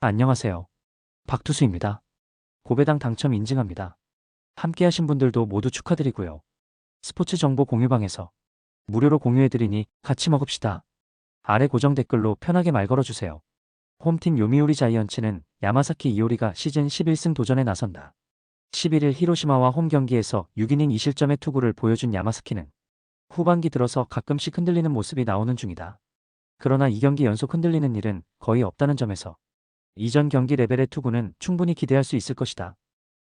안녕하세요. 박투수입니다. 고배당 당첨 인증합니다. 함께하신 분들도 모두 축하드리고요. 스포츠 정보 공유방에서 무료로 공유해드리니 같이 먹읍시다. 아래 고정 댓글로 편하게 말 걸어주세요. 홈팀 요미우리 자이언츠는 야마사키 이오리가 시즌 11승 도전에 나선다. 11일 히로시마와 홈 경기에서 6이닝 2실점의 투구를 보여준 야마사키는 후반기 들어서 가끔씩 흔들리는 모습이 나오는 중이다. 그러나 2경기 연속 흔들리는 일은 거의 없다는 점에서 이전 경기 레벨의 투구는 충분히 기대할 수 있을 것이다.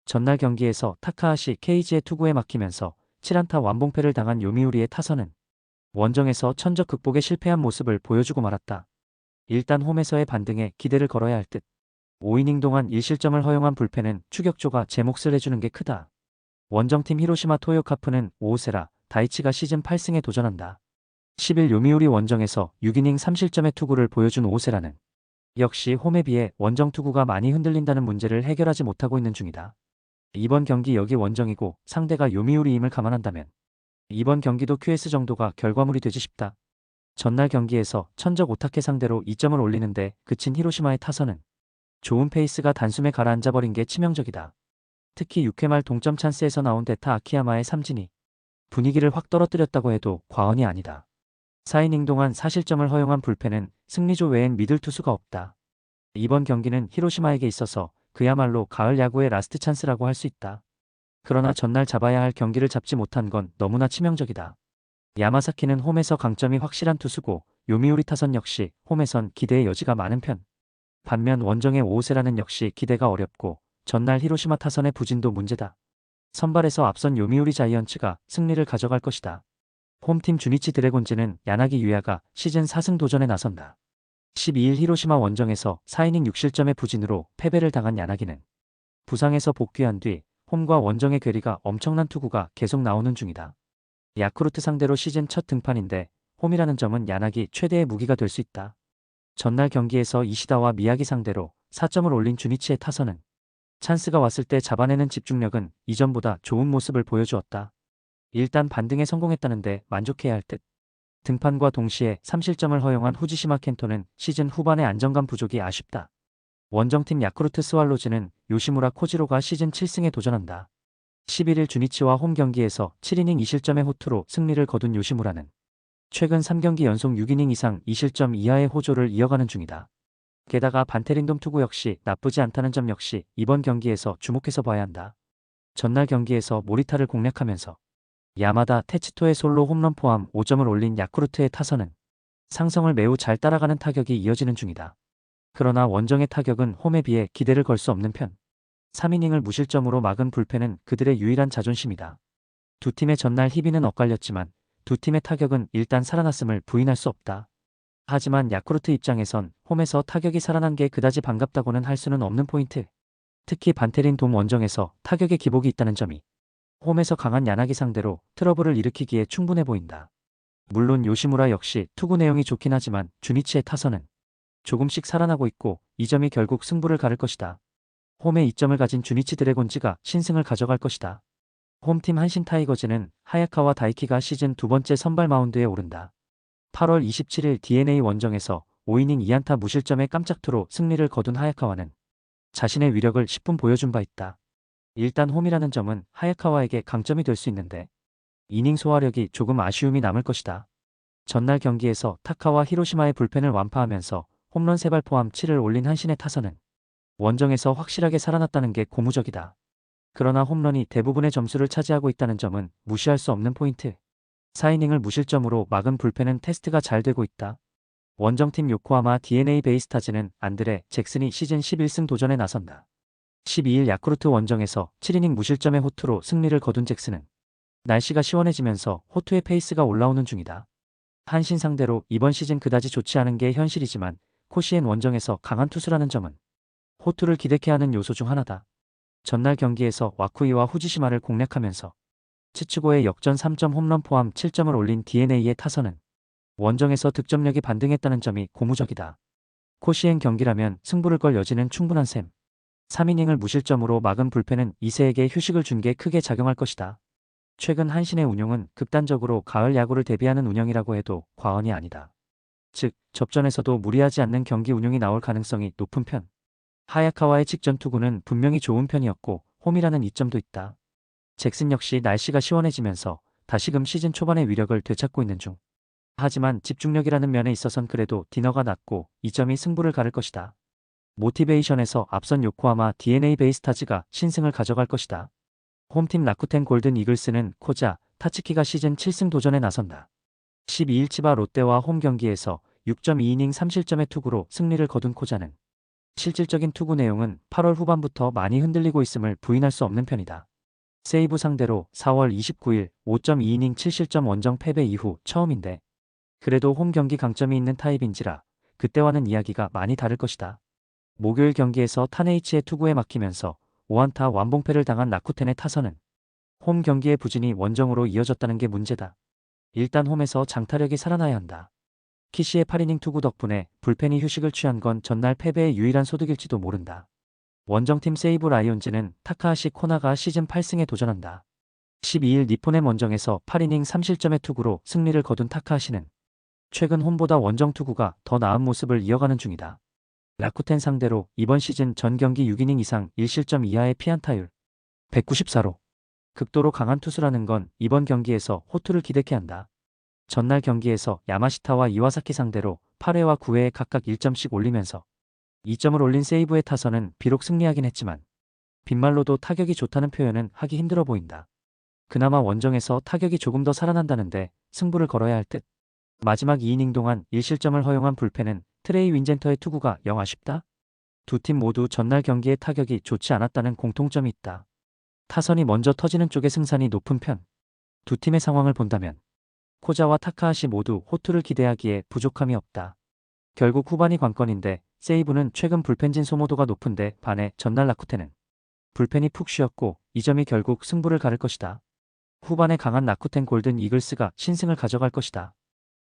전날 경기에서 타카하시 케이지의 투구에 막히면서 7안타 완봉패를 당한 요미우리의 타선은 원정에서 천적 극복에 실패한 모습을 보여주고 말았다. 일단 홈에서의 반등에 기대를 걸어야 할 듯. 5이닝 동안 1실점을 허용한 불펜은 추격조가 제 몫을 해주는 게 크다. 원정팀 히로시마 토요카프는 오오세라, 다이치가 시즌 8승에 도전한다. 10일 요미우리 원정에서 6이닝 3실점의 투구를 보여준 오오세라는 역시 홈에 비해 원정 투구가 많이 흔들린다는 문제를 해결하지 못하고 있는 중이다. 이번 경기 여기 원정이고 상대가 요미우리임을 감안한다면 이번 경기도 QS 정도가 결과물이 되지 싶다. 전날 경기에서 천적 오타케 상대로 2점을 올리는데 그친 히로시마의 타선은 좋은 페이스가 단숨에 가라앉아 버린 게 치명적이다. 특히 6회 말 동점 찬스에서 나온 데타 아키야마의 삼진이 분위기를 확 떨어뜨렸다고 해도 과언이 아니다. 4이닝 동안 4실점을 허용한 불펜은 승리조 외엔 믿을 투수가 없다. 이번 경기는 히로시마에게 있어서 그야말로 가을 야구의 라스트 찬스라고 할 수 있다. 그러나 전날 잡아야 할 경기를 잡지 못한 건 너무나 치명적이다. 야마사키는 홈에서 강점이 확실한 투수고 요미우리 타선 역시 홈에선 기대의 여지가 많은 편. 반면 원정의 오오세라는 역시 기대가 어렵고 전날 히로시마 타선의 부진도 문제다. 선발에서 앞선 요미우리 자이언츠가 승리를 가져갈 것이다. 홈팀 주니치 드래곤즈는 야나기 유야가 시즌 4승 도전에 나선다. 12일 히로시마 원정에서 4이닝 6실점의 부진으로 패배를 당한 야나기는 부상에서 복귀한 뒤 홈과 원정의 괴리가 엄청난 투구가 계속 나오는 중이다. 야쿠르트 상대로 시즌 첫 등판인데 홈이라는 점은 야나기 최대의 무기가 될 수 있다. 전날 경기에서 이시다와 미야기 상대로 4점을 올린 주니치의 타선은 찬스가 왔을 때 잡아내는 집중력은 이전보다 좋은 모습을 보여주었다. 일단 반등에 성공했다는데 만족해야 할 듯. 등판과 동시에 3실점을 허용한 후지시마 켄토는 시즌 후반의 안정감 부족이 아쉽다. 원정팀 야쿠르트 스왈로즈는 요시무라 코지로가 시즌 7승에 도전한다. 11일 주니치와 홈 경기에서 7이닝 2실점의 호투로 승리를 거둔 요시무라는 최근 3경기 연속 6이닝 이상 2실점 이하의 호조를 이어가는 중이다. 게다가 반테린돔 투구 역시 나쁘지 않다는 점 역시 이번 경기에서 주목해서 봐야 한다. 전날 경기에서 모리타를 공략하면서 야마다 테치토의 솔로 홈런 포함 5점을 올린 야쿠르트의 타선은 상성을 매우 잘 따라가는 타격이 이어지는 중이다. 그러나 원정의 타격은 홈에 비해 기대를 걸 수 없는 편. 3이닝을 무실점으로 막은 불펜은 그들의 유일한 자존심이다. 두 팀의 전날 희비는 엇갈렸지만 두 팀의 타격은 일단 살아났음을 부인할 수 없다. 하지만 야쿠르트 입장에선 홈에서 타격이 살아난 게 그다지 반갑다고는 할 수는 없는 포인트. 특히 반테린 돔 원정에서 타격의 기복이 있다는 점이 홈에서 강한 야나기 상대로 트러블을 일으키기에 충분해 보인다. 물론 요시무라 역시 투구 내용이 좋긴 하지만 주니치의 타선은 조금씩 살아나고 있고 이 점이 결국 승부를 가를 것이다. 홈에 이점을 가진 주니치 드래곤즈가 신승을 가져갈 것이다. 홈팀 한신 타이거즈는 하야카와 다이키가 시즌 두 번째 선발 마운드에 오른다. 8월 27일 DNA 원정에서 5이닝 2안타 무실점의 깜짝투로 승리를 거둔 하야카와는 자신의 위력을 10분 보여준 바 있다. 일단 홈이라는 점은 하야카와에게 강점이 될 수 있는데 이닝 소화력이 조금 아쉬움이 남을 것이다. 전날 경기에서 타카와 히로시마의 불펜을 완파하면서 홈런 3발 포함 7을 올린 한신의 타선은 원정에서 확실하게 살아났다는 게 고무적이다. 그러나 홈런이 대부분의 점수를 차지하고 있다는 점은 무시할 수 없는 포인트. 4이닝을 무실점으로 막은 불펜은 테스트가 잘 되고 있다. 원정팀 요코하마 DNA 베이스타즈는 안드레 잭슨이 시즌 11승 도전에 나선다. 12일 야쿠르트 원정에서 7이닝 무실점의 호투로 승리를 거둔 잭슨은 날씨가 시원해지면서 호투의 페이스가 올라오는 중이다. 한신 상대로 이번 시즌 그다지 좋지 않은 게 현실이지만 코시엔 원정에서 강한 투수라는 점은 호투를 기대케 하는 요소 중 하나다. 전날 경기에서 와쿠이와 후지시마를 공략하면서 츠츠고의 역전 3점 홈런 포함 7점을 올린 DNA의 타선은 원정에서 득점력이 반등했다는 점이 고무적이다. 코시엔 경기라면 승부를 걸 여지는 충분한 셈. 3이닝을 무실점으로 막은 불펜은 이세에게 휴식을 준 게 크게 작용할 것이다. 최근 한신의 운용은 극단적으로 가을 야구를 대비하는 운영이라고 해도 과언이 아니다. 즉, 접전에서도 무리하지 않는 경기 운용이 나올 가능성이 높은 편. 하야카와의 직전 투구는 분명히 좋은 편이었고 홈이라는 이점도 있다. 잭슨 역시 날씨가 시원해지면서 다시금 시즌 초반의 위력을 되찾고 있는 중. 하지만 집중력이라는 면에 있어선 그래도 디너가 낮고 이 점이 승부를 가를 것이다. 모티베이션에서 앞선 요코하마 DNA 베이스타즈가 신승을 가져갈 것이다. 홈팀 라쿠텐 골든 이글스는 코자, 타츠키가 시즌 7승 도전에 나선다. 12일 치바 롯데와 홈 경기에서 6.2이닝 3실점의 투구로 승리를 거둔 코자는 실질적인 투구 내용은 8월 후반부터 많이 흔들리고 있음을 부인할 수 없는 편이다. 세이브 상대로 4월 29일 5.2이닝 7실점 원정 패배 이후 처음인데 그래도 홈 경기 강점이 있는 타입인지라 그때와는 이야기가 많이 다를 것이다. 목요일 경기에서 타네이치의 투구에 막히면서 5안타 완봉패를 당한 라쿠텐의 타선은 홈 경기의 부진이 원정으로 이어졌다는 게 문제다. 일단 홈에서 장타력이 살아나야 한다. 키시의 8이닝 투구 덕분에 불펜이 휴식을 취한 건 전날 패배의 유일한 소득일지도 모른다. 원정팀 세이브 라이온즈는 타카하시 코나가 시즌 8승에 도전한다. 12일 니폰의 원정에서 8이닝 3실점의 투구로 승리를 거둔 타카하시는 최근 홈보다 원정 투구가 더 나은 모습을 이어가는 중이다. 라쿠텐 상대로 이번 시즌 전 경기 6이닝 이상 1실점 이하의 피안타율 194로 극도로 강한 투수라는 건 이번 경기에서 호투를 기대케 한다. 전날 경기에서 야마시타와 이와사키 상대로 8회와 9회에 각각 1점씩 올리면서 2점을 올린 세이브의 타선은 비록 승리하긴 했지만 빈말로도 타격이 좋다는 표현은 하기 힘들어 보인다. 그나마 원정에서 타격이 조금 더 살아난다는데 승부를 걸어야 할 듯. 마지막 2이닝 동안 1실점을 허용한 불펜은 트레이 윈젠터의 투구가 영 아쉽다. 두 팀 모두 전날 경기의 타격이 좋지 않았다는 공통점이 있다. 타선이 먼저 터지는 쪽의 승산이 높은 편. 두 팀의 상황을 본다면 코자와 타카하시 모두 호투를 기대하기에 부족함이 없다. 결국 후반이 관건인데 세이브는 최근 불펜진 소모도가 높은데 반해 전날 라쿠텐은 불펜이 푹 쉬었고 이 점이 결국 승부를 가를 것이다. 후반에 강한 라쿠텐 골든 이글스가 신승을 가져갈 것이다.